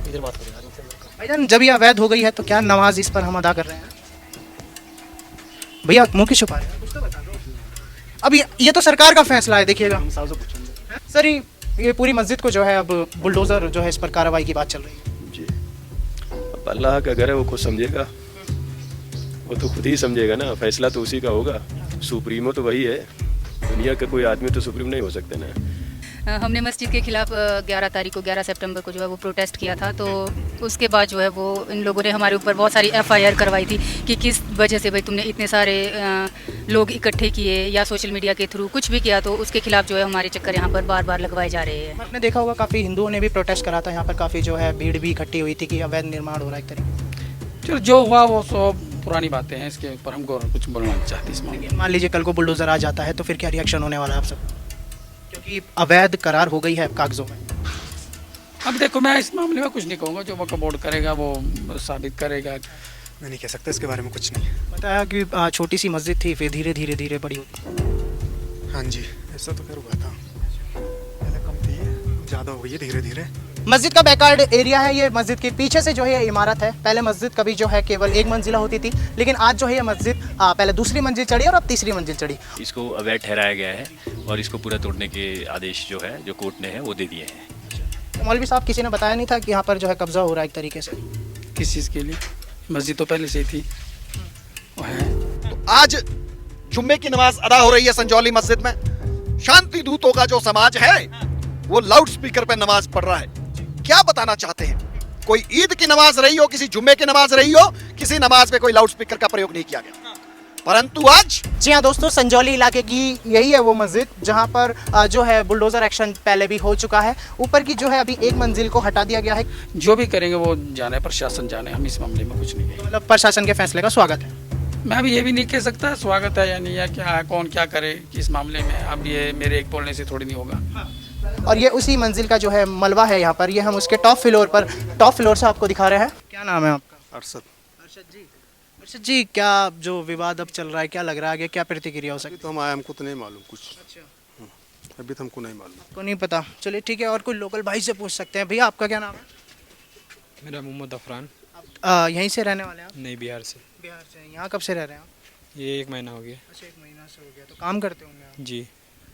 इधर बात करो यार इनसे मिलकर। भाईजान जब ये अवैध हो गई है तो क्या नमाज इस पर हम अदा कर रहे हैं? भैया मुंह की छुपा रहे हैं, कुछ तो बता दो। अब ये तो सरकार का फैसला है, देखिएगा हम साहब से पूछेंगे। सर। ये पूरी मस्जिद को जो है अब बुलडोजर जो है इस पर कार्रवाई की बात चल रही है। जी, अब अल्लाह का घर है, वो खुद समझेगा, वो तो खुद ही समझेगा ना, फैसला तो उसी का होगा। सुप्रीमो तो वही है, दुनिया का कोई आदमी तो सुप्रीम नहीं हो सकते ना। हमने मस्जिद के खिलाफ 11 तारीख को 11 सितंबर को जो है वो प्रोटेस्ट किया था, तो उसके बाद जो है वो इन लोगों ने हमारे ऊपर बहुत सारी एफआईआर करवाई थी कि किस वजह से भाई तुमने इतने सारे लोग इकट्ठे किए या सोशल मीडिया के थ्रू कुछ भी किया, तो उसके खिलाफ जो है हमारे चक्कर यहाँ पर बार बार लगवाए जा रहे हैं। आपने देखा होगा काफ़ी हिंदुओं ने भी प्रोटेस्ट करा था, यहाँ पर काफ़ी जो है भीड़ भी इकट्ठी हुई थी कि अवैध निर्माण हो रहा है एक तरीके। चलो जो हुआ वो सब पुरानी बातें हैं, इसके ऊपर हमको कुछ बोलना नहीं चाहते इस मामले में। मान लीजिए कल को बुलडोजर आ जाता है तो फिर क्या रिएक्शन होने वाला है आप सब, क्योंकि अवैध करार हो गई है कागजों में। अब देखो मैं इस मामले में कुछ नहीं कहूँगा, जो वक्त बोर्ड करेगा वो साबित करेगा। मैं नहीं कह सकता इसके बारे में कुछ नहीं। बताया कि छोटी सी मस्जिद थी, फिर धीरे धीरे धीरे बड़ी होती। हाँ जी, ऐसा तो खैर हुआ था, पहले कम थी, ज़्यादा हो गई है धीरे धीरे। मस्जिद का बैकयार्ड एरिया है ये, मस्जिद के पीछे से जो है ये इमारत है। पहले मस्जिद कभी जो है केवल एक मंजिला होती थी, लेकिन आज जो है ये मस्जिद पहले दूसरी मंजिल चढ़ी और अब तीसरी मंजिल चढ़ी। इसको अवैध ठहराया गया है और इसको पूरा तोड़ने के आदेश जो है जो कोर्ट ने है वो दे दिए हैं। तो मौलवी साहब किसी ने बताया नहीं था कि यहाँ पर जो है कब्जा हो रहा है एक तरीके से? किस चीज़ के लिए? मस्जिद तो पहले से ही थी, वो है। तो आज जुम्मे की नमाज अदा हो रही है संजौली मस्जिद में। शांति दूतों का जो समाज है वो लाउड स्पीकर पे नमाज पढ़ रहा है। क्या बताना चाहते हैं? कोई ईद की नमाज रही हो, किसी जुम्मे की नमाज रही हो, किसी नमाज में कोई लाउड स्पीकर का प्रयोग नहीं किया गया, परंतु आज। जी हाँ दोस्तों, संजौली इलाके की यही है वो मस्जिद जहाँ पर जो है बुलडोजर एक्शन पहले भी हो चुका है। ऊपर की जो है अभी एक मंजिल को हटा दिया गया है। जो भी करेंगे वो जाने, प्रशासन जाने, हम इस मामले में कुछ नहीं कहेंगे। मतलब प्रशासन के फैसले का स्वागत है। मैं अभी ये भी नहीं कह सकता स्वागत है या नहीं है, क्या है, कौन क्या करे इस मामले में, अब ये मेरे एक बोलने से थोड़ी नहीं होगा। और ये उसी मंजिल का जो है मलबा है यहाँ पर, ये हम उसके टॉप फ्लोर से आपको दिखा रहे हैं। क्या नाम है आपका? अरशद। अर्शद जी। अर्शद जी, क्या जो विवाद अब चल रहा है, क्या लग रहा है आगे क्या प्रतिक्रिया हो सकती तो हम आए, हमको तो नहीं मालूम कुछ। अभी तो हमको नहीं मालूम। है? को नहीं पता। चलिए ठीक है, और कोई लोकल भाई से पूछ सकते हैं। भैया आपका क्या नाम है? मेरा मोहम्मद अफरान। आप यहीं से रहने वाले हैं आप? नहीं, बिहार से। बिहार से। यहाँ कब से रह रहे हैं आप? ये 1 महीना हो गया। अच्छा, 1 महीना से हो गया। तो काम करते होंगे आप? जी।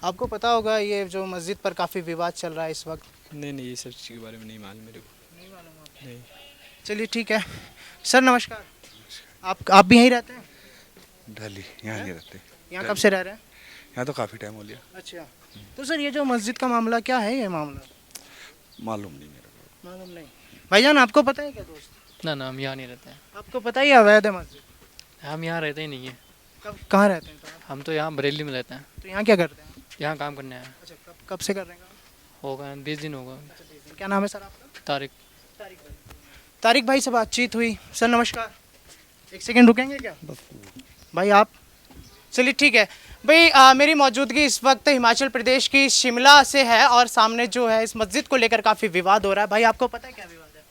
आपको पता होगा ये जो मस्जिद पर काफ़ी विवाद चल रहा है इस वक्त? नहीं नहीं, ये सब चीज़ के बारे में नहीं मालूम मेरे को। नहीं मालूम आपको? नहीं। चलिए ठीक है। सर नमस्कार। आप भी यहीं रहते हैं? दिल्ली, यहाँ नहीं रहते। यहाँ कब से रह रहे हैं? यहाँ तो काफ़ी टाइम हो लिया। अच्छा, तो सर ये जो मस्जिद का मामला क्या है, ये मामला मालूम नहीं मेरे को। मालूम नहीं। भाईजान आपको पता है क्या दोस्त? ना हम यहाँ नहीं रहते हैं। आपको पता ही है अवैध है मस्जिद? हम यहाँ रहते ही नहीं है। कहाँ रहते हैं तो आप? हम तो यहाँ बरेली में रहते हैं। तो यहाँ क्या करते हैं? यहाँ काम करने आए हैं। अच्छा, कब से कर रहे हैं काम? होगा 20 दिन होगा। क्या नाम है सर आपका? तारिक। तारिक भाई से बातचीत हुई। सर नमस्कार, एक सेकंड रुकेंगे क्या भाई आप? चलिए ठीक है भाई। मेरी मौजूदगी इस वक्त हिमाचल प्रदेश की शिमला से है और सामने जो है इस मस्जिद को लेकर काफ़ी विवाद हो रहा है। भाई आपको पता है क्या विवाद है?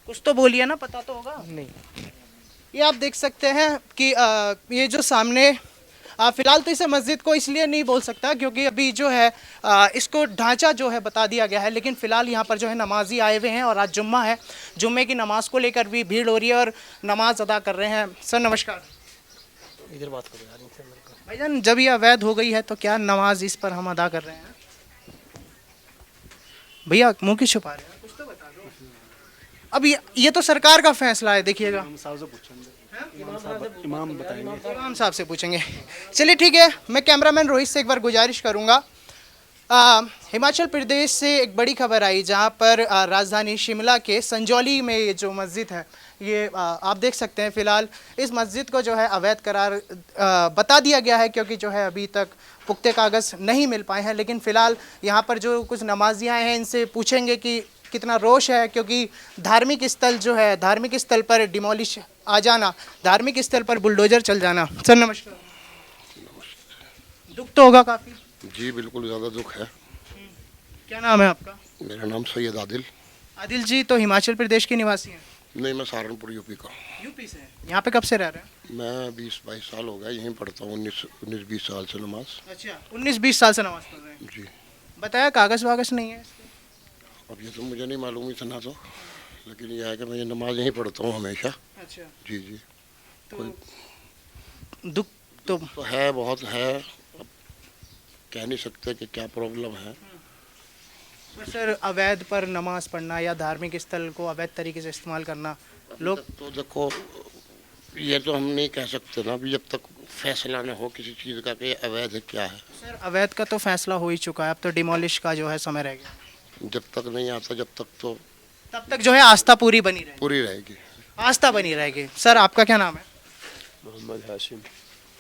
कुछ तो बोलिए ना, पता तो होगा। नहीं। ये आप देख सकते हैं कि ये जो सामने फिलहाल तो इसे मस्जिद को इसलिए नहीं बोल सकता क्योंकि अभी जो है इसको ढांचा जो है बता दिया गया है, लेकिन फ़िलहाल यहाँ पर जो है नमाजी आए हुए हैं और आज जुम्मा है। जुम्मे की नमाज को लेकर भी भीड़ हो रही है और नमाज अदा कर रहे हैं। सर नमस्कार। इधर बात करो यार इनसे मिलकर। भाईजान जब ये अवैध हो गई है तो क्या नमाज इस पर हम अदा कर रहे हैं? भैया मुँह की छुपा रहे हैं, कुछ तो बता दो। अब ये तो सरकार का फैसला है, देखिएगा। हम साहब से पूछेंगे। इमाम बताएंगे। इमाम साहब से पूछेंगे। चलिए ठीक है, मैं कैमरामैन रोहित से एक बार गुजारिश करूंगा। हिमाचल प्रदेश से एक बड़ी खबर आई जहां पर राजधानी शिमला के संजौली में ये जो मस्जिद है ये आप देख सकते हैं। फ़िलहाल इस मस्जिद को जो है अवैध करार बता दिया गया है क्योंकि जो है अभी तक पुख्ते कागज़ नहीं मिल पाए हैं, लेकिन फ़िलहाल यहाँ पर जो कुछ नमाजी आए हैं इनसे पूछेंगे कि कितना रोष है, क्योंकि धार्मिक स्थल जो है, धार्मिक स्थल पर डिमोलिश आ जाना, धार्मिक स्थल पर बुलडोजर चल जाना। सर नमस्कार। दुख तो होगा काफ़ी? जी बिल्कुल, ज़्यादा दुख है। क्या नाम है आपका? मेरा नाम सैयद आदिल। आदिल जी तो हिमाचल प्रदेश के निवासी हैं? नहीं, मैं सहारनपुर यूपी का। यूपी से? यहाँ पे कब से रह रहे हैं? मैं 20-22 साल हो गया यहीं पढ़ता हूँ। 19-20 साल से नमाज। अच्छा, 19-20 साल से नमाज पढ़ रहे हैं। जी। बताया कागज़ वागज़ नहीं है इसके? अब ये तो मुझे नहीं मालूम इतना तो, लेकिन यह है कि मैं ये नमाज यहीं पढ़ता हूँ हमेशा। अच्छा, जी जी। तो दुख तो है, बहुत है, अब कह नहीं सकते कि क्या प्रॉब्लम है। पर सर, अवैध पर नमाज पढ़ना या धार्मिक स्थल को अवैध तरीके से इस्तेमाल करना, लोग तो देखो ये तो हम नहीं कह सकते ना, अभी जब तक फैसला न हो किसी चीज़ का कि अवैध क्या है। सर अवैध का तो फैसला हो ही चुका है, अब तो डिमोलिश का जो है समय रह गया। जब तक नहीं आता जब तक तो तब तक जो है आस्था पूरी बनी रहेगी। पूरी रहेगी। आस्था बनी रहेगी। सर आपका क्या नाम है? मोहम्मद हाशिम।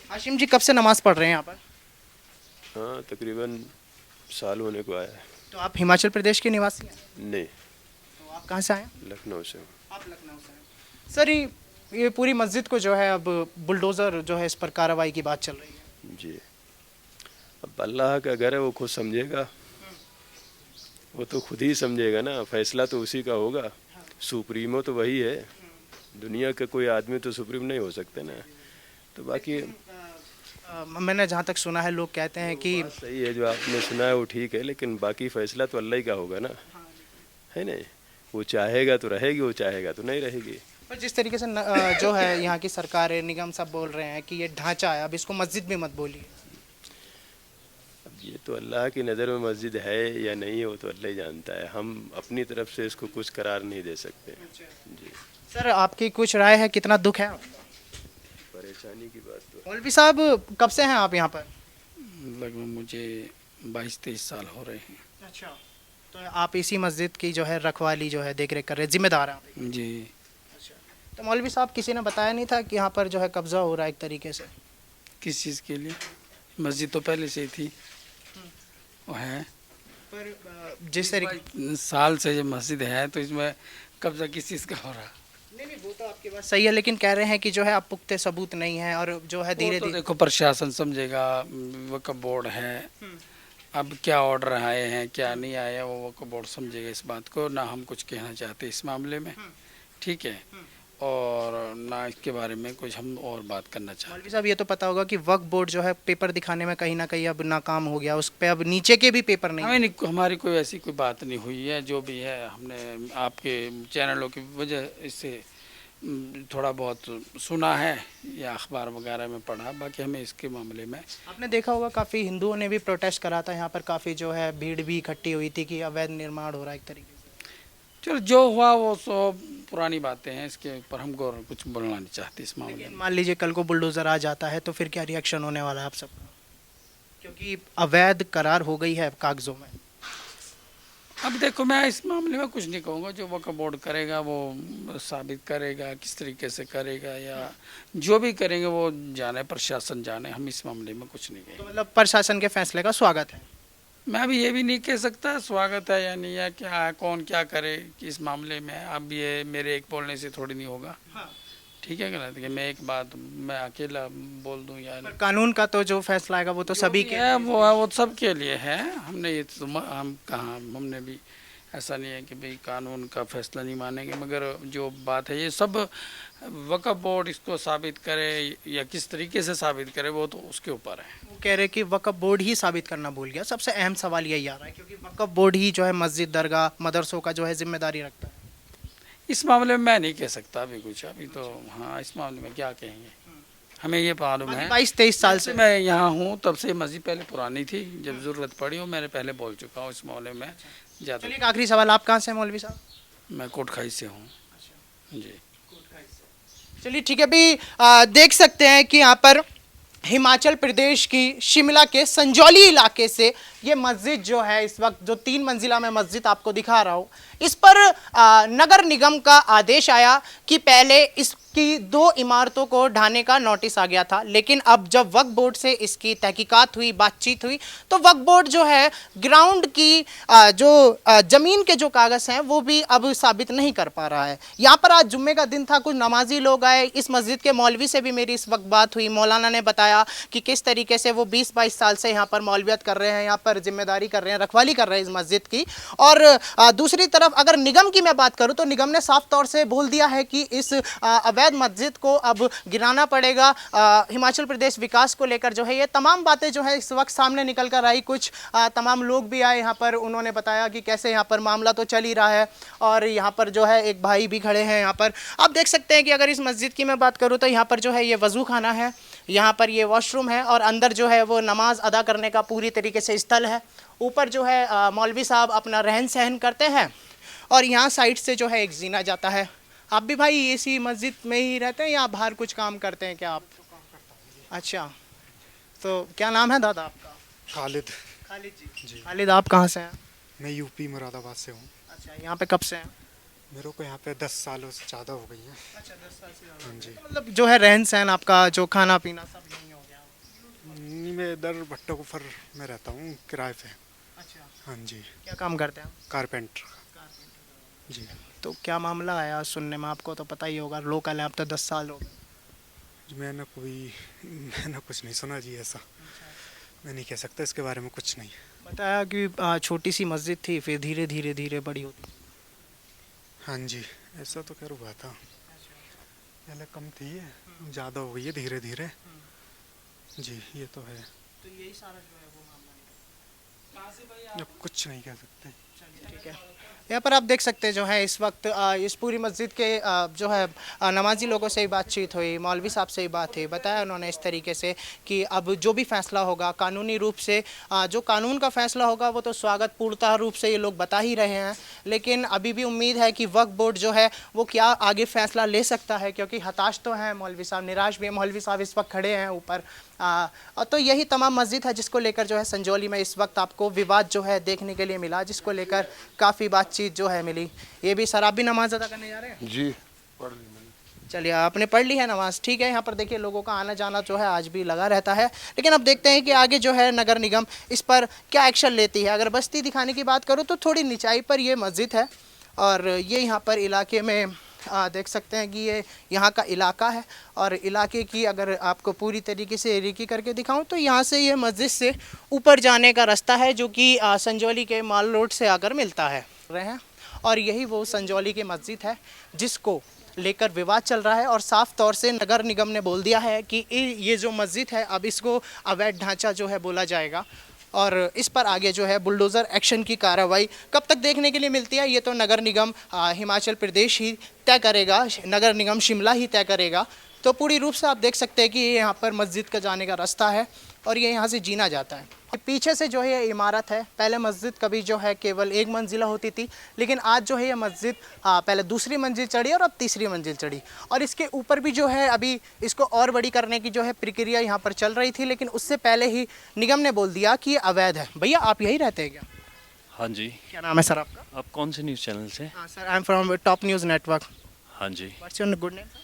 हाशिम जी, कब से नमाज पढ़ रहे हैं यहाँ पर? हाँ, तकरीबन साल होने को आया है। तो आप हिमाचल प्रदेश के निवासी हैं? नहीं, तो आप कहाँ से आए हैं? लखनऊ से हूँ। आप लखनऊ से हैं। सर ये पूरी मस्जिद को जो है अब बुलडोज़र जो है इस पर कार्रवाई की बात चल रही है। जी, अब अल्लाह का घर है, वो खुद समझेगा, वो तो खुद ही समझेगा ना, फैसला तो उसी का होगा। सुप्रीमो तो वही है, दुनिया का कोई आदमी तो सुप्रीम नहीं हो सकते ना। तो बाकी मैंने जहाँ तक सुना है, लोग कहते हैं कि बात सही है, जो आपने सुना है वो ठीक है, लेकिन बाकी फैसला तो अल्लाह ही का होगा ना, है नहीं। वो चाहेगा तो रहेगी, वो चाहेगा तो नहीं रहेगी। पर जिस तरीके से जो है यहाँ की सरकार निगम सब बोल रहे हैं कि ये ढांचा है, अब इसको मस्जिद भी मत बोलिए। अब ये तो अल्लाह की नज़र में मस्जिद है या नहीं है, वो तो अल्लाह ही जानता है। हम अपनी तरफ से इसको कुछ करार नहीं दे सकते। जी सर आपकी कुछ राय है, कितना दुख है? परेशानी की बात तो मौलवी साहब, कब से हैं आप यहाँ पर? लगभग मुझे 22-23 साल हो रहे हैं। अच्छा, तो आप इसी मस्जिद की जो है रखवाली जो है देख रेख कर रहे हैं, जिम्मेदार हैं आप? जी। तो मौलवी साहब, किसी ने बताया नहीं था कि यहाँ पर जो है कब्जा हो रहा है एक तरीके से? किस चीज़ के लिए? मस्जिद तो पहले से ही थी, वो है। पर जिस तरीके साल से ये मस्जिद है तो इसमें कब्जा किस चीज़ का हो रहा? नहीं, वो तो आपकी बात सही है, लेकिन कह रहे हैं कि जो है अब पुख्ते सबूत नहीं है और जो है धीरे तो धीरे देखो प्रशासन समझेगा, वक्फ बोर्ड है, अब क्या ऑर्डर आए हैं क्या नहीं आए हैं, वो वक्फ बोर्ड समझेगा इस बात को। ना हम कुछ कहना चाहते इस मामले में, ठीक है, और ना इसके बारे में कुछ हम और बात करना चाहते। मौलवी साहब, ये तो पता होगा कि वक्फ बोर्ड जो है पेपर दिखाने में कहीं ना कहीं अब नाकाम हो गया, उस पे अब नीचे के भी पेपर नहीं। हमें नहीं, हमारी कोई ऐसी कोई बात नहीं हुई है। जो भी है हमने आपके चैनलों की वजह इससे थोड़ा बहुत सुना है या अखबार वगैरह में पढ़ा, बाकी हमें इसके मामले में। आपने देखा होगा काफ़ी हिंदुओं ने भी प्रोटेस्ट करा था यहाँ पर, काफ़ी जो है भीड़ भी इकट्ठी हुई थी कि अवैध निर्माण हो रहा है एक तरीके से। चलो जो हुआ वो सो पुरानी बातें हैं, इसके ऊपर हम कुछ बोलना नहीं चाहते इस मामले में। मान लीजिए कल को बुलडोज़र आ जाता है तो फिर क्या रिएक्शन होने वाला है आप सबका? क्योंकि अवैध करार हो गई है कागजों में। अब देखो, मैं इस मामले में कुछ नहीं कहूँगा, जो वक्फ बोर्ड करेगा वो साबित करेगा, किस तरीके से करेगा या जो भी करेंगे वो जाने, प्रशासन जाने, हम इस मामले में कुछ नहीं तो कहेंगे। मतलब प्रशासन के फैसले का स्वागत है? मैं अभी ये भी नहीं कह सकता स्वागत है या नहीं है, क्या है, कौन क्या करे कि इस मामले में अब ये मेरे एक बोलने से थोड़ी नहीं होगा। ठीक है गलत कि मैं एक बात मैं अकेला बोल दूं या नहीं। कानून का तो जो फैसला आएगा वो तो सभी के है, वो सब के लिए है। हमने ये तो हम कहाँ, हमने भी ऐसा नहीं है कि भाई कानून का फैसला नहीं मानेंगे, मगर जो बात है ये सब वक्फ बोर्ड इसको साबित करे या किस तरीके से साबित करे वो तो उसके ऊपर है। वो कह रहे कि वक्फ बोर्ड ही साबित करना भूल गया। सबसे अहम सवाल यही आ रहा है क्योंकि वक्फ बोर्ड ही जो है मस्जिद, दरगाह, मदरसों का जो है जिम्मेदारी रखता है। इस मामले में मैं नहीं कह सकता अभी कुछ, अभी तो हाँ इस मामले में क्या कहेंगे, हमें ये मालूम है 22-23 साल से मैं यहाँ हूँ, तब से मस्जिद पहले पुरानी थी, जब ज़रूरत पड़ी हो मैंने पहले बोल चुका हूँ इस मामले में ज़्यादा। चलिए एक आखिरी सवाल, आप कहाँ से हैं मौलवी साहब? मैं कोटखाई से हूँ जी। चलिए ठीक है, अभी देख सकते हैं कि यहाँ पर हिमाचल प्रदेश की शिमला के संजौली इलाके से ये मस्जिद जो है इस वक्त जो 3 मंजिला में मस्जिद आपको दिखा रहा हूँ, इस पर नगर निगम का आदेश आया कि पहले इसकी 2 इमारतों को ढाने का नोटिस आ गया था, लेकिन अब जब वक्फ बोर्ड से इसकी तहकीकात हुई, बातचीत हुई, तो वक्फ बोर्ड जो है ग्राउंड की जो ज़मीन के जो कागज़ हैं वो भी अब साबित नहीं कर पा रहा है। यहाँ पर आज जुम्मे का दिन था, कुछ नमाजी लोग आए, इस मस्जिद के मौलवी से भी मेरी इस वक्त बात हुई। मौलाना ने बताया कि किस तरीके से वो 20-22 साल से यहाँ पर मौलवियत कर रहे हैं, यहाँ पर जिम्मेदारी कर रहे हैं, रखवाली कर रहे हैं इस मस्जिद की। और दूसरी तरफ अब अगर निगम की मैं बात करूं तो निगम ने साफ तौर से बोल दिया है कि इस अवैध मस्जिद को अब गिराना पड़ेगा। हिमाचल प्रदेश विकास को लेकर जो है ये तमाम बातें जो है इस वक्त सामने निकल कर आई। कुछ तमाम लोग भी आए यहाँ पर, उन्होंने बताया कि कैसे यहाँ पर मामला तो चल ही रहा है और यहाँ पर जो है एक भाई भी खड़े हैं। यहाँ पर आप देख सकते हैं कि अगर इस मस्जिद की मैं बात करूँ तो यहाँ पर जो है ये वज़ू खाना है, यहाँ पर ये वॉशरूम है और अंदर जो है वो नमाज अदा करने का पूरी तरीके से स्थल है। ऊपर जो है मौलवी साहब अपना रहन सहन करते हैं और यहाँ साइड से जो है एक जीना जाता है। आप भी भाई इसी मस्जिद में ही रहते हैं या बाहर कुछ काम करते हैं क्या आप? अच्छा, तो क्या नाम है दादा आपका? खालिद। खालिद जी। खालिद, आप कहाँ से हैं? मैं यूपी मुरादाबाद से हूँ। अच्छा, यहाँ पे कब से हैं? मेरे को यहाँ पे 10 सालों से ज़्यादा हो गई है। अच्छा, 10 साल से ज़्यादा। हाँ जी। मतलब जो है रहन सहन आपका, जो खाना पीना सब यहीं हो गया? मैं इधर भट्टोकुफर में रहता हूँ किराए पे। अच्छा, हाँ जी। क्या काम करते हैं? कारपेंटर। जी। तो क्या मामला आया सुनने में? आपको तो पता ही होगा, लोकल है, आप तो 10 साल हो गए। मैंने कुछ नहीं सुना जी ऐसा। मैं नहीं कह सकता इसके बारे में कुछ नहीं। बताया कि छोटी सी मस्जिद थी, फिर धीरे धीरे धीरे बड़ी होती। हाँ जी, ऐसा तो खैर हुआ था। पहले कम थी, ज़्यादा हो गई है धीरे धीरे। जी, ये तो है। तो यही सारा जो है वो मामला है। अब कुछ नहीं कह सकते। ठीक है, यहाँ पर आप देख सकते हैं जो है इस वक्त इस पूरी मस्जिद के जो है नमाजी लोगों से ही बातचीत हुई, मौलवी साहब से ही बात हुई। बताया उन्होंने इस तरीके से कि अब जो भी फैसला होगा कानूनी रूप से, जो कानून का फैसला होगा वो तो स्वागत पूर्णतः रूप से ये लोग बता ही रहे हैं, लेकिन अभी भी उम्मीद है कि वक्फ बोर्ड जो है वो क्या आगे फैसला ले सकता है, क्योंकि हताश तो हैं मौलवी साहब, निराश भी है मौलवी साहब, इस वक्त खड़े हैं ऊपर। तो यही तमाम मस्जिद है जिसको लेकर जो है संजौली में इस वक्त आपको विवाद जो है देखने के लिए मिला, जिसको लेकर काफ़ी बातचीत जो है मिली। ये भी सर, आप भी नमाज अदा करने जा रहे हैं? जी, पढ़ ली मैंने। चलिए, आपने पढ़ ली है नमाज, ठीक है। यहाँ पर देखिए लोगों का आना जाना जो है आज भी लगा रहता है, लेकिन अब देखते हैं कि आगे जो है नगर निगम इस पर क्या एक्शन लेती है। अगर बस्ती दिखाने की बात करूँ तो थोड़ी निचाई पर ये मस्जिद है और ये यहाँ पर इलाके में देख सकते हैं कि ये यहाँ का इलाका है और इलाके की अगर आपको पूरी तरीके से एरिकी करके दिखाऊं तो यहाँ से ये मस्जिद से ऊपर जाने का रास्ता है जो कि संजौली के माल रोड से आकर मिलता है रहे हैं और यही वो संजौली की मस्जिद है जिसको लेकर विवाद चल रहा है और साफ तौर से नगर निगम ने बोल दिया है कि ये जो मस्जिद है अब इसको अवैध ढांचा जो है बोला जाएगा और इस पर आगे जो है बुलडोज़र एक्शन की कार्रवाई कब तक देखने के लिए मिलती है ये तो नगर निगम हिमाचल प्रदेश ही तय करेगा, नगर निगम शिमला ही तय करेगा। तो पूरी रूप से आप देख सकते हैं कि ये यहाँ पर मस्जिद का जाने का रास्ता है और ये यहाँ से जीना जाता है। पीछे से जो है ये इमारत है, पहले मस्जिद कभी जो है केवल एक मंजिला होती थी, लेकिन आज जो है ये मस्जिद पहले दूसरी मंजिल चढ़ी और अब तीसरी मंजिल चढ़ी और इसके ऊपर भी जो है अभी इसको और बड़ी करने की जो है प्रक्रिया यहाँ पर चल रही थी, लेकिन उससे पहले ही निगम ने बोल दिया कि ये अवैध है। भैया आप यही रहते हैं क्या? हाँ जी। क्या नाम है सर आपका? आप कौन से न्यूज़ चैनल से? हाँ sir, I am from top news network. हाँ जी। What's your good name?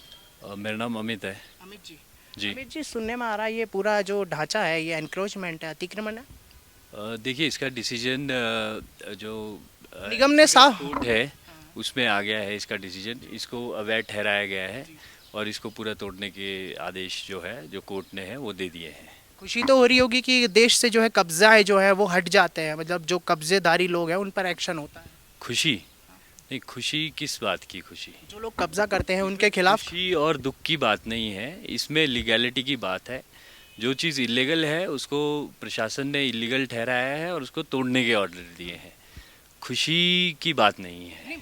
मेरा नाम अमित है। अमित जी। जी। अमित जी, सुनने में आ रहा है ये पूरा जो ढांचा है ये एनक्रोचमेंट है, अतिक्रमण है। देखिए इसका डिसीजन जो निगम ने साफ कोर्ट है उसमें आ गया है, इसका डिसीजन इसको अवैध ठहराया गया है और इसको पूरा तोड़ने के आदेश जो है जो कोर्ट ने है वो दे दिए हैं। खुशी तो हो रही होगी कि देश से जो है कब्जा है जो है वो हट जाते हैं, मतलब जो कब्जेदारी लोग हैं उन पर एक्शन होता है। खुशी नहीं, खुशी किस बात की खुशी? जो लोग कब्जा करते हैं उनके खिलाफ। खुशी और दुख की बात नहीं है, इसमें लीगैलिटी की बात है। जो चीज़ इलीगल है उसको प्रशासन ने इलीगल ठहराया है और उसको तोड़ने के ऑर्डर दिए हैं, खुशी की बात नहीं है।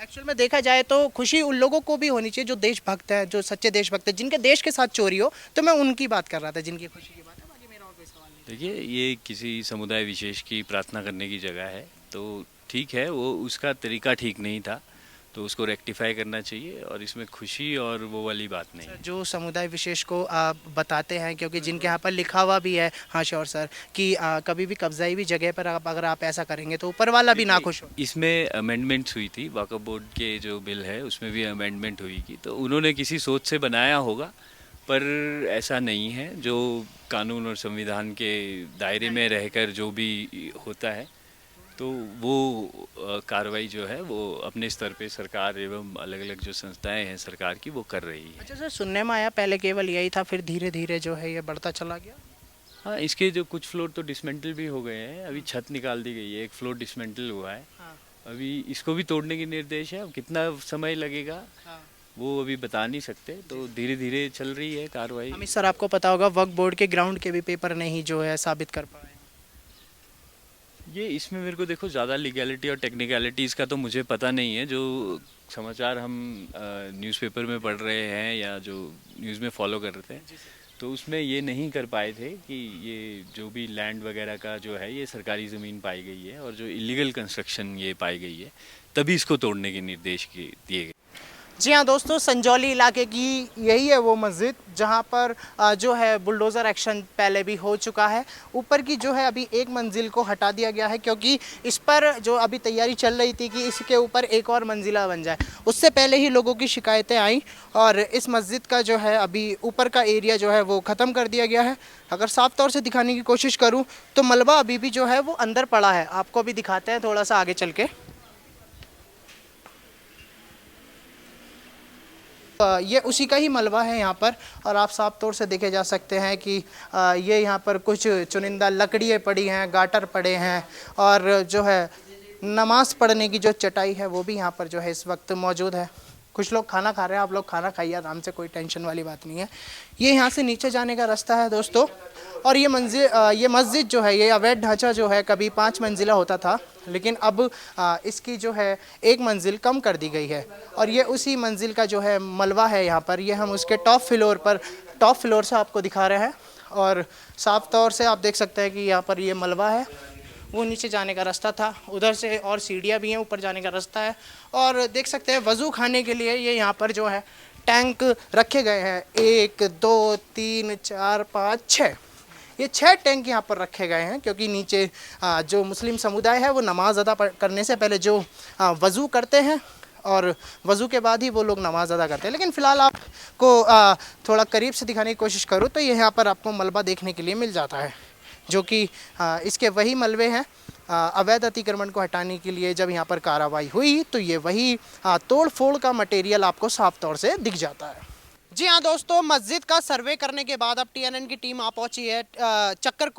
एक्चुअल में देखा जाए तो खुशी उन लोगों को भी होनी चाहिए जो देशभक्त है, जो सच्चे देशभक्त है, जिनके देश के साथ चोरी हो, तो मैं उनकी बात कर रहा था जिनकी खुशी की बात है। बाकी मेरा और कोई सवाल नहीं। देखिए ये किसी समुदाय विशेष की प्रार्थना करने की जगह है, तो ठीक है, वो उसका तरीका ठीक नहीं था तो उसको रेक्टिफाई करना चाहिए और इसमें खुशी और वो वाली बात नहीं। जो समुदाय विशेष को आप बताते हैं, क्योंकि जिनके यहाँ पर लिखा हुआ भी है, हाँ श्योर सर, कि कभी भी कब्जाई भी जगह पर अगर आप ऐसा करेंगे तो ऊपर वाला भी ना खुश हो। इसमें अमेंडमेंट्स हुई थी, वक्फ बोर्ड के जो बिल है उसमें भी अमेंडमेंट हुई थी, तो उन्होंने किसी सोच से बनाया होगा, पर ऐसा नहीं है। जो कानून और संविधान के दायरे में रहकर जो भी होता है तो वो कार्रवाई जो है वो अपने स्तर पे सरकार एवं अलग अलग जो संस्थाएं हैं सरकार की वो कर रही है। अच्छा सर, सुनने में आया पहले केवल यही था, फिर धीरे धीरे जो है ये बढ़ता चला गया। हाँ, इसके जो कुछ फ्लोर तो डिसमेंटल भी हो गए हैं, अभी छत निकाल दी गई है, एक फ्लोर डिसमेंटल हुआ है। हाँ। अभी इसको भी तोड़ने की निर्देश है, अब कितना समय लगेगा वो अभी बता नहीं सकते, तो धीरे धीरे चल रही है कार्रवाई। अमित सर, आपको पता होगा वक्फ बोर्ड के ग्राउंड के भी पेपर नहीं जो है साबित कर पाए। ये इसमें मेरे को देखो ज़्यादा लीगैलिटी और टेक्निकलिटीज़ का तो मुझे पता नहीं है, जो समाचार हम न्यूज़पेपर में पढ़ रहे हैं या जो न्यूज़ में फॉलो कर रहे थे, तो उसमें ये नहीं कर पाए थे कि ये जो भी लैंड वगैरह का जो है ये सरकारी ज़मीन पाई गई है और जो इलीगल कंस्ट्रक्शन ये पाई गई है, तभी इसको तोड़ने के निर्देश दिए गए। जी हाँ दोस्तों, संजौली इलाके की यही है वो मस्जिद जहाँ पर जो है बुलडोज़र एक्शन पहले भी हो चुका है। ऊपर की जो है अभी एक मंजिल को हटा दिया गया है, क्योंकि इस पर जो अभी तैयारी चल रही थी कि इसके ऊपर एक और मंजिला बन जाए, उससे पहले ही लोगों की शिकायतें आई और इस मस्जिद का जो है अभी ऊपर का एरिया जो है वो ख़त्म कर दिया गया है। अगर साफ तौर से दिखाने की कोशिश करूँ तो मलबा अभी भी जो है वो अंदर पड़ा है। आपको भी दिखाते हैं थोड़ा सा आगे चल के। ये उसी का ही मलबा है यहाँ पर, और आप साफ तौर से देखे जा सकते हैं कि ये यहाँ पर कुछ चुनिंदा लकड़ियाँ पड़ी हैं, गाटर पड़े हैं, और जो है नमाज़ पढ़ने की जो चटाई है वो भी यहाँ पर जो है इस वक्त मौजूद है। कुछ लोग खाना खा रहे हैं, आप लोग खाना खाइए आराम से, कोई टेंशन वाली बात नहीं है। ये यहाँ से नीचे जाने का रास्ता है दोस्तों, और ये मस्जिद जो है, ये अवैध ढांचा जो है कभी 5 मंजिला होता था, लेकिन अब इसकी जो है 1 मंजिल कम कर दी गई है, और ये उसी मंजिल का जो है मलबा है यहाँ पर। ये हम उसके टॉप फ्लोर से आपको दिखा रहे हैं, और साफ तौर से आप देख सकते हैं कि यहाँ पर ये मलबा है। वो नीचे जाने का रास्ता था, उधर से और सीढ़ियाँ भी हैं, ऊपर जाने का रास्ता है, और देख सकते हैं वज़ू खाने के लिए ये यहाँ पर जो है टैंक रखे गए हैं। 1 2 3 4 5 6, ये 6 टैंक यहाँ पर रखे गए हैं, क्योंकि नीचे जो मुस्लिम समुदाय है वो नमाज अदा करने से पहले जो वज़ू करते हैं, और वज़ू के बाद ही वो लोग नमाज अदा करते हैं। लेकिन फ़िलहाल आपको थोड़ा करीब से दिखाने की कोशिश करूँ तो ये यहाँ पर आपको मलबा देखने के लिए मिल जाता है, जो कि इसके वही मलबे हैं। अवैध अतिक्रमण को हटाने के लिए जब यहाँ पर कार्रवाई हुई तो ये वही तोड़ फोड़ का मटेरियल आपको साफ तौर से दिख जाता है। जी हाँ दोस्तों, मस्जिद का सर्वे करने के बाद अब TNN की टीम आ पहुंची है चक्कर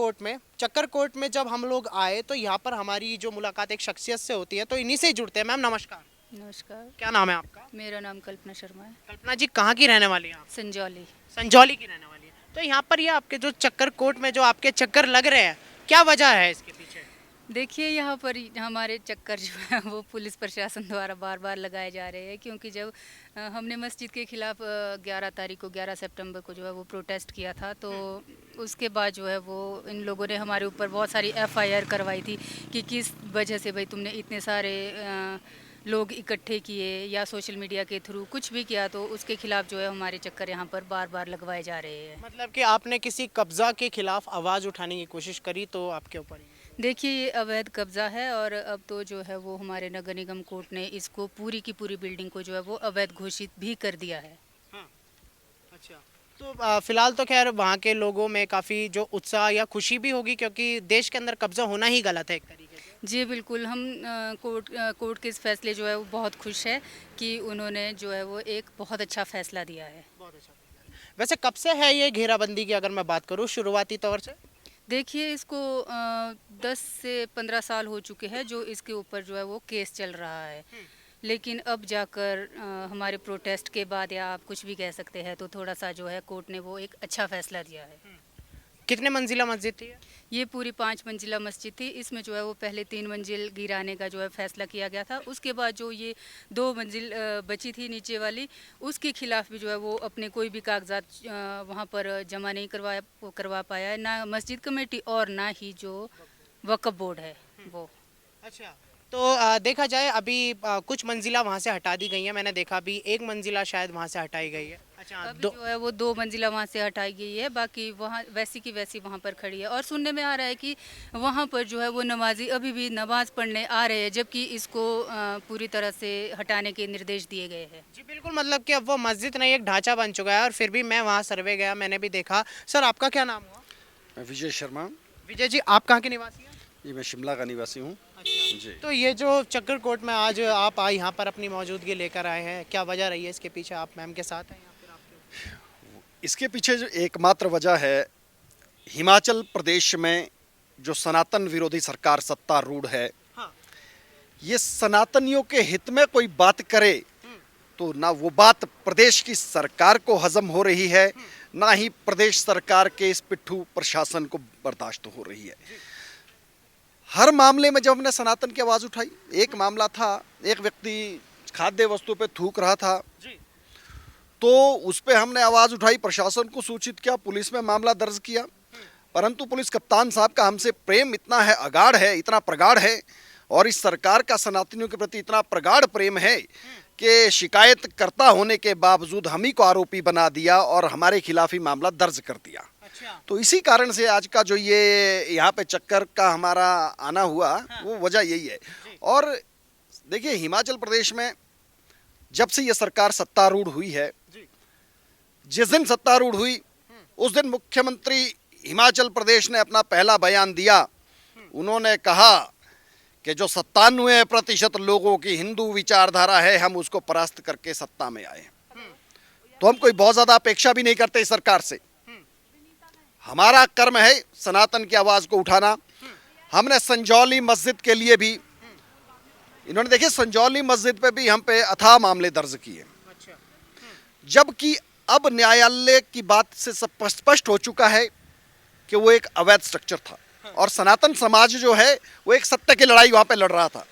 कोट में जब हम लोग आए तो यहाँ पर हमारी जो मुलाकात एक शख्सियत से होती है, तो इन्हीं से जुड़ते हैं। मैम नमस्कार। नमस्कार, क्या नाम है आपका? मेरा नाम कल्पना शर्मा है। कल्पना जी, कहाँ की रहने वाली हैं आप? संजौली की रहने वाली है। तो यहाँ पर ये आपके जो चक्कर कोट में जो आपके चक्कर लग रहे हैं, क्या वजह है इसके पीछे? देखिए, यहाँ पर हमारे चक्कर जो है वो पुलिस प्रशासन द्वारा बार बार लगाए जा रहे हैं, क्योंकि जब हमने मस्जिद के खिलाफ 11 सितंबर को जो है वो प्रोटेस्ट किया था, तो उसके बाद जो है वो इन लोगों ने हमारे ऊपर बहुत सारी FIR करवाई थी कि किस वजह से भाई तुमने इतने सारे लोग इकट्ठे किए या सोशल मीडिया के थ्रू कुछ भी किया, तो उसके खिलाफ जो है हमारे चक्कर यहाँ पर बार बार लगवाए जा रहे हैं। मतलब कि आपने किसी कब्जा के खिलाफ आवाज़ उठाने की कोशिश करी तो आपके ऊपर? देखिए, ये अवैध कब्जा है, और अब तो जो है वो हमारे नगर निगम कोर्ट ने इसको पूरी की पूरी बिल्डिंग को जो है वो अवैध घोषित भी कर दिया है। हाँ। अच्छा, तो फिलहाल तो खैर वहाँ के लोगों में काफ़ी जो उत्साह या खुशी भी होगी, क्योंकि देश के अंदर कब्जा होना ही गलत है एक तरीके से। जी बिल्कुल, हम कोर्ट के इस फैसले जो है वो बहुत खुश है कि उन्होंने जो है वो एक बहुत अच्छा फैसला दिया है। बहुत अच्छा। वैसे कब से है ये घेराबंदी की, अगर मैं बात करूँ शुरुआती तौर से? देखिए, इसको 10 से 15 साल हो चुके हैं जो इसके ऊपर जो है वो केस चल रहा है, लेकिन अब जाकर हमारे प्रोटेस्ट के बाद, या आप कुछ भी कह सकते हैं, तो थोड़ा सा जो है कोर्ट ने वो एक अच्छा फैसला दिया है। कितने मंजिला मस्जिद थी ये? पूरी 5 मंजिला मस्जिद थी। इसमें जो है वो पहले 3 मंजिल गिराने का जो है फैसला किया गया था, उसके बाद जो ये 2 मंजिल बची थी नीचे वाली, उसके खिलाफ भी जो है वो अपने कोई भी कागजात वहाँ पर जमा नहीं करवा पाया है, ना मस्जिद कमेटी और ना ही जो वक्फ बोर्ड है वो। अच्छा, तो देखा जाए अभी कुछ मंजिला वहाँ से हटा दी गई है, मैंने देखा अभी 1 मंजिला शायद वहाँ से हटाई गई है। अच्छा, अभी जो है वो 2 मंजिला वहाँ से हटाई गई है, बाकी वहाँ वैसी की वैसी वहाँ पर खड़ी है, और सुनने में आ रहा है कि वहाँ पर जो है वो नमाजी अभी भी नमाज पढ़ने आ रहे हैं, जबकि इसको पूरी तरह से हटाने के निर्देश दिए गए हैं। जी बिल्कुल, मतलब कि अब वो मस्जिद नहीं एक ढांचा बन चुका है, और फिर भी मैं वहाँ सर्वे गया, मैंने भी देखा। सर, आपका क्या नाम हुआ? मैं विजय शर्मा। विजय जी, आप कहाँ के निवासी हैं? जी, मैं शिमला का निवासी हूँ। जी, तो ये जो चक्कर कोट में आज आप यहाँ पर अपनी मौजूदगी लेकर आए हैं, क्या वजह रही है इसके पीछे? आप मैम के साथ हैं या फिर आपके? इसके पीछे जो एकमात्र वजह है, हिमाचल प्रदेश में जो सनातन विरोधी सरकार सत्तारूढ़ है, हाँ। ये सनातनियों के हित में कोई बात करे तो ना वो बात प्रदेश की सरकार को हजम हो रही है, ना ही प्रदेश सरकार के इस पिट्ठू प्रशासन को बर्दाश्त हो रही है। हर मामले में जब हमने सनातन की आवाज उठाई, एक मामला था, एक व्यक्ति खाद्य वस्तु पे थूक रहा था तो उस पे हमने आवाज उठाई, प्रशासन को सूचित किया, पुलिस में मामला दर्ज किया। परंतु पुलिस कप्तान साहब का हमसे प्रेम इतना है, अगाढ़ है, इतना प्रगाढ़ है, और इस सरकार का सनातनियों के प्रति इतना प्रगाढ़ प्रेम है कि शिकायतकर्ता होने के बावजूद हम ही को आरोपी बना दिया और हमारे खिलाफ ही मामला दर्ज कर दिया। तो इसी कारण से आज का जो ये यहाँ पे चक्कर का हमारा आना हुआ, वो वजह यही है। और देखिए, हिमाचल प्रदेश में जब से ये सरकार सत्तारूढ़ हुई है, जिस दिन सत्तारूढ़ हुई उस दिन मुख्यमंत्री हिमाचल प्रदेश ने अपना पहला बयान दिया। उन्होंने कहा कि जो 97% लोगों की हिंदू विचारधारा है, हम उसको परास्त करके सत्ता में आए। तो हम कोई बहुत ज्यादा अपेक्षा भी नहीं करते इस सरकार से। हमारा कर्म है सनातन की आवाज को उठाना। हमने संजौली मस्जिद के लिए भी, इन्होंने देखिए संजौली मस्जिद पे भी हम पे अथाह मामले दर्ज किए, जबकि अब न्यायालय की बात से स्पष्ट हो चुका है कि वो एक अवैध स्ट्रक्चर था और सनातन समाज जो है वो एक सत्य की लड़ाई वहां पे लड़ रहा था।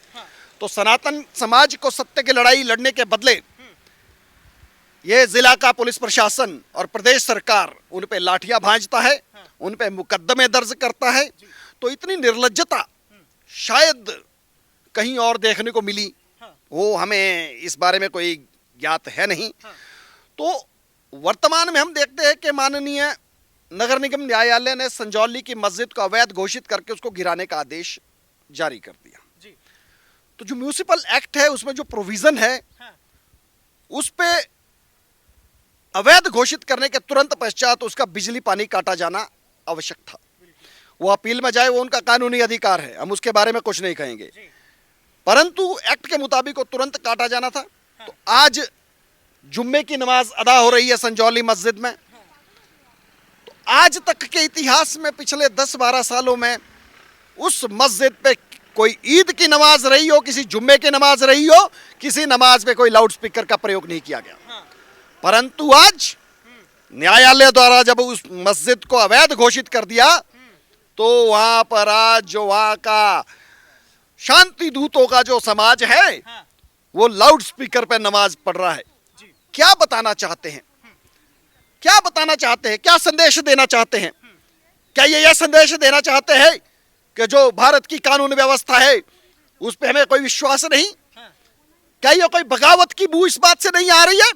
तो सनातन समाज को सत्य की लड़ाई लड़ने के बदले ये जिला का पुलिस प्रशासन और प्रदेश सरकार उन पे लाठियां भांजता है, उन पे मुकदमे दर्ज करता है। तो इतनी निर्लज्जता शायद कहीं और देखने को मिली वो हमें इस बारे में कोई ज्ञात है नहीं। तो वर्तमान में हम देखते हैं कि माननीय नगर निगम न्यायालय ने संजौली की मस्जिद को अवैध घोषित करके उसको गिराने का आदेश जारी कर दिया। तो जो म्यूनिसिपल एक्ट है उसमें जो प्रोविजन है उस पे अवैध घोषित करने के तुरंत पश्चात उसका बिजली पानी काटा जाना आवश्यक था। वो अपील में जाए, वो उनका कानूनी अधिकार है, हम उसके बारे में कुछ नहीं कहेंगे, परंतु एक्ट के मुताबिक वो तुरंत काटा जाना था। तो आज जुम्मे की नमाज अदा हो रही है संजौली मस्जिद में। तो आज तक के इतिहास में पिछले 10-12 सालों में उस मस्जिद पे कोई ईद की नमाज रही हो, किसी जुम्मे की नमाज रही हो, किसी नमाज पे कोई लाउड स्पीकर का प्रयोग नहीं किया गया। परंतु आज न्यायालय द्वारा जब उस मस्जिद को अवैध घोषित कर दिया तो वहां पर आज जो वहां का शांति दूतों का जो समाज है वो लाउड स्पीकर पे नमाज पढ़ रहा है। क्या बताना चाहते हैं, क्या बताना चाहते हैं, क्या संदेश देना चाहते हैं? क्या ये यह संदेश देना चाहते हैं कि जो भारत की कानून व्यवस्था है उस पे हमें कोई विश्वास नहीं? क्या ये कोई बगावत की बू इस बात से नहीं आ रही है?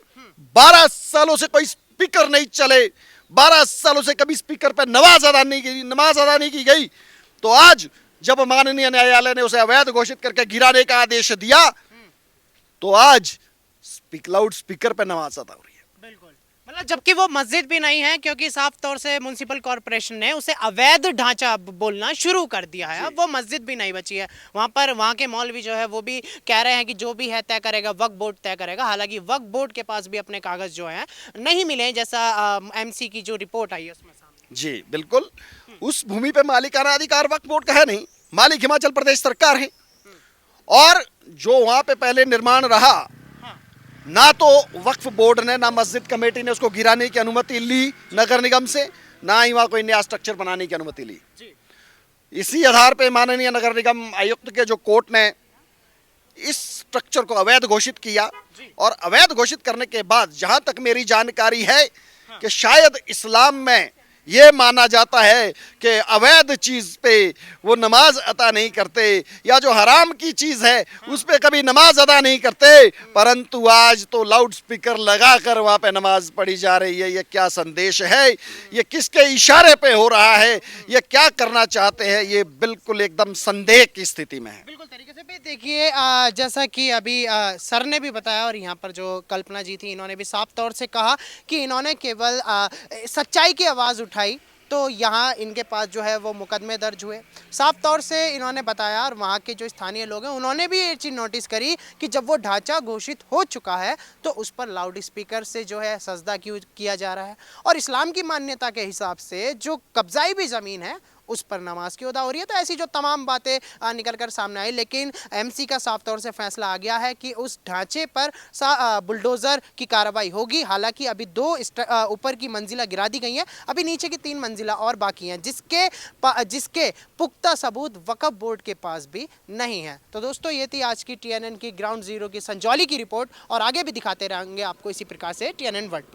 12 सालों से कोई स्पीकर नहीं चले, 12 सालों से कभी स्पीकर पे नमाज अदा नहीं की गई। तो आज जब माननीय न्यायालय ने उसे अवैध घोषित करके गिराने का आदेश दिया तो आज लाउड स्पीकर पे नमाज अदा हो रही है। बिल्कुल, मतलब जबकि वो मस्जिद भी नहीं है, क्योंकि साफ तौर से म्युनिसिपल कॉर्पोरेशन ने उसे अवैध ढांचा बोलना शुरू कर दिया है। अब वो मस्जिद भी नहीं बची है वहाँ पर। वहाँ के मौलवी जो है वो भी कह रहे हैं कि जो भी है तय करेगा वक्फ बोर्ड तय करेगा। हालांकि वक्फ बोर्ड के पास भी अपने कागज जो है नहीं मिले, जैसा MC की जो रिपोर्ट आई है उसमें सामने। जी बिल्कुल, उस भूमि पे मालिकाना अधिकार वक्फ बोर्ड का है नहीं, मालिक हिमाचल प्रदेश सरकार है। और जो वहाँ पे पहले निर्माण रहा, ना तो वक्फ बोर्ड ने ना मस्जिद कमेटी ने उसको गिराने की अनुमति ली नगर निगम से, ना ही वहाँ कोई नया स्ट्रक्चर बनाने की अनुमति ली। इसी आधार पे माननीय नगर निगम आयुक्त के जो कोर्ट ने इस स्ट्रक्चर को अवैध घोषित किया। और अवैध घोषित करने के बाद जहाँ तक मेरी जानकारी है कि शायद इस्लाम में ये माना जाता है कि अवैध चीज पे वो नमाज अदा नहीं करते, या जो हराम की चीज है उस पे कभी नमाज अदा नहीं करते, परंतु आज तो लाउड स्पीकर लगाकर वहाँ पे नमाज पढ़ी जा रही है। ये क्या संदेश है? ये किसके इशारे पे हो रहा है? ये क्या करना चाहते हैं? ये बिल्कुल एकदम संदेह की स्थिति में है। बिल्कुल तरीके से भी देखिए, जैसा कि अभी सर ने भी बताया और यहाँ पर जो कल्पना जी थी इन्होंने भी साफ तौर से कहा कि इन्होंने केवल सच्चाई की आवाज़ उठाई तो यहाँ इनके पास जो है वो मुकदमे दर्ज हुए। साफ तौर से इन्होंने बताया और वहाँ के जो स्थानीय लोग हैं उन्होंने भी ये चीज़ नोटिस करी कि जब वो ढांचा घोषित हो चुका है तो उस पर लाउड स्पीकर से जो है सजदा किया जा रहा है। और इस्लाम की मान्यता के हिसाब से जो कब्जाई भी ज़मीन है उस पर नमाज की अदा हो रही है। तो ऐसी जो तमाम बातें निकल कर सामने आई, लेकिन एमसी का साफ तौर से फैसला आ गया है कि उस ढांचे पर बुलडोज़र की कार्रवाई होगी। हालांकि अभी 2 ऊपर की मंजिला गिरा दी गई हैं, अभी नीचे की 3 मंजिला और बाकी हैं, जिसके पुख्ता सबूत वक्फ बोर्ड के पास भी नहीं है। तो दोस्तों, ये थी आज की TNN की ग्राउंड जीरो की संजौली की रिपोर्ट, और आगे भी दिखाते रहेंगे आपको इसी प्रकार से TNN वर्ल्ड पर।